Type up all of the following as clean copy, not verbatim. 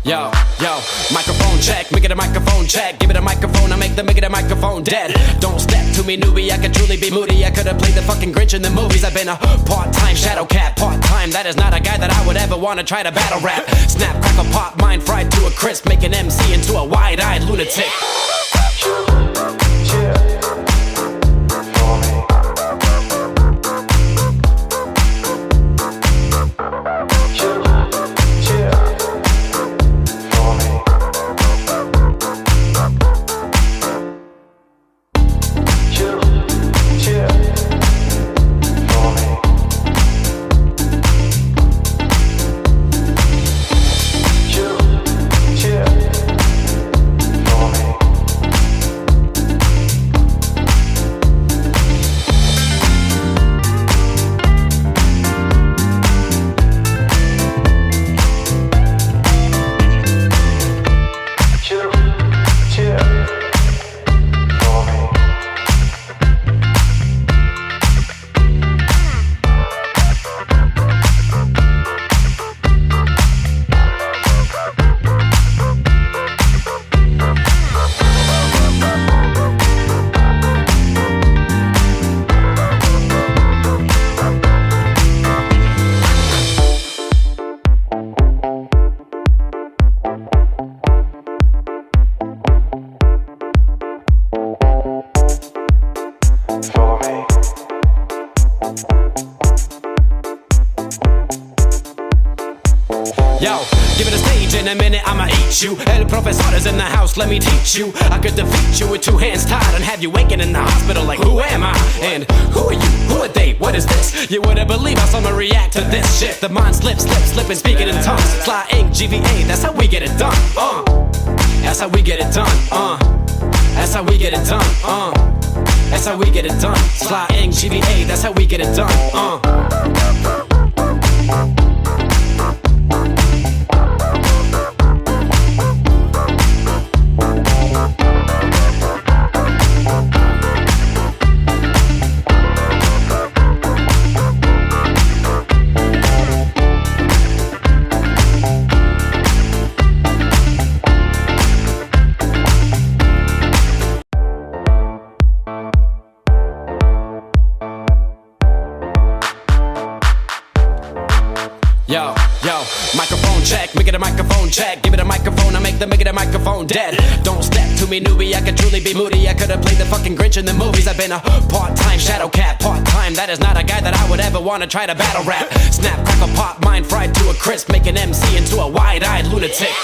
Yo, microphone check, make it a microphone check. Give it a microphone, I make the microphone dead. Don't step to me, newbie, I could truly be moody. I could've played the fucking Grinch in the movies. I've been a part-time shadow cat, part-time. That is not a guy that I would ever wanna try to battle rap. Snap, crackle, pop, mind fried to a crisp. Make an MC into a wide-eyed lunatic. Yo, give it a stage in a minute, I'ma eat you. El Profesor is in the house, let me teach you. I could defeat you with two hands tied and have you waking in the hospital like, who am I? And who are you? Who are they? What is this? You wouldn't believe how someone react to this shit. The mind slipping, speaking in tongues. Sly Ink, GVA, that's how we get it done. That's how we get it done. That's how we get it done. That's how we get it done. Sly Ink, GVA, that's how we get it done. Yo, microphone check, make it a microphone check. Give it a microphone, I make the microphone dead. Don't step to me, newbie, I could truly be moody. I could've played the fucking Grinch in the movies. I've been a part-time shadow cat, part-time. That is not a guy that I would ever wanna try to battle rap. Snap, crackle, pop, mind fried to a crisp. Make an MC into a wide-eyed lunatic.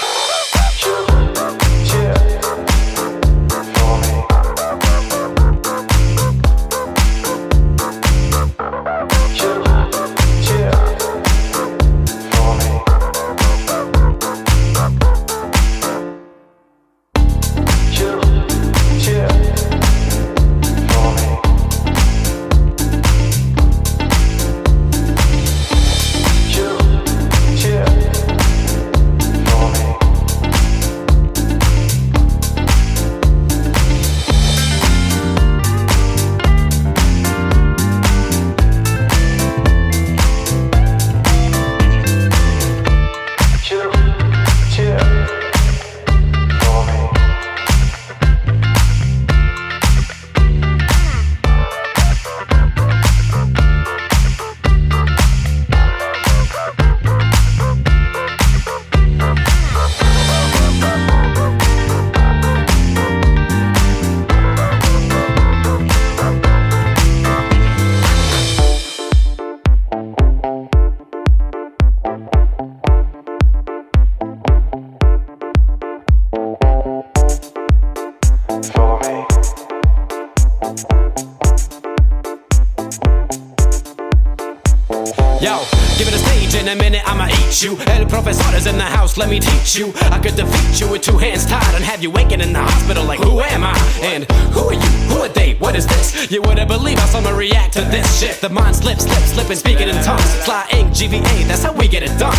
Yo, give it a stage in a minute, I'ma eat you. El Profesor is in the house, let me teach you. I could defeat you with two hands tied and have you waking in the hospital like, who am I? And who are you? Who are they? What is this? You wouldn't believe how someone react to this shit. The mind slipping, speaking in tongues. Sly Ink, GVA, that's how we get it done.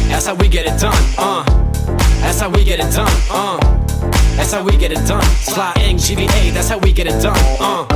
That's how we get it done. That's how we get it done. That's how we get it done. Sly Ink, GVA, that's how we get it done.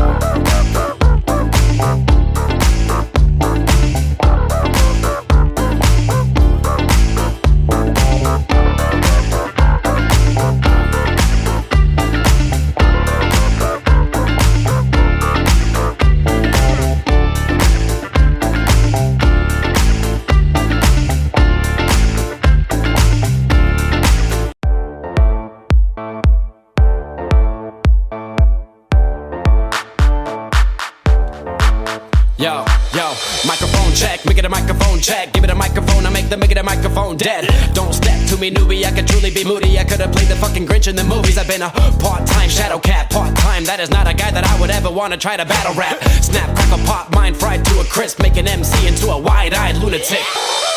your microphone dead. Don't step to me, newbie, I could truly be moody. I could've played the fucking Grinch in the movies. I've been a part-time shadow cat, part-time. That is not a guy that I would ever wanna try to battle rap. Snap, crackle, pop, mind fried to a crisp. Make an MC into a wide-eyed lunatic.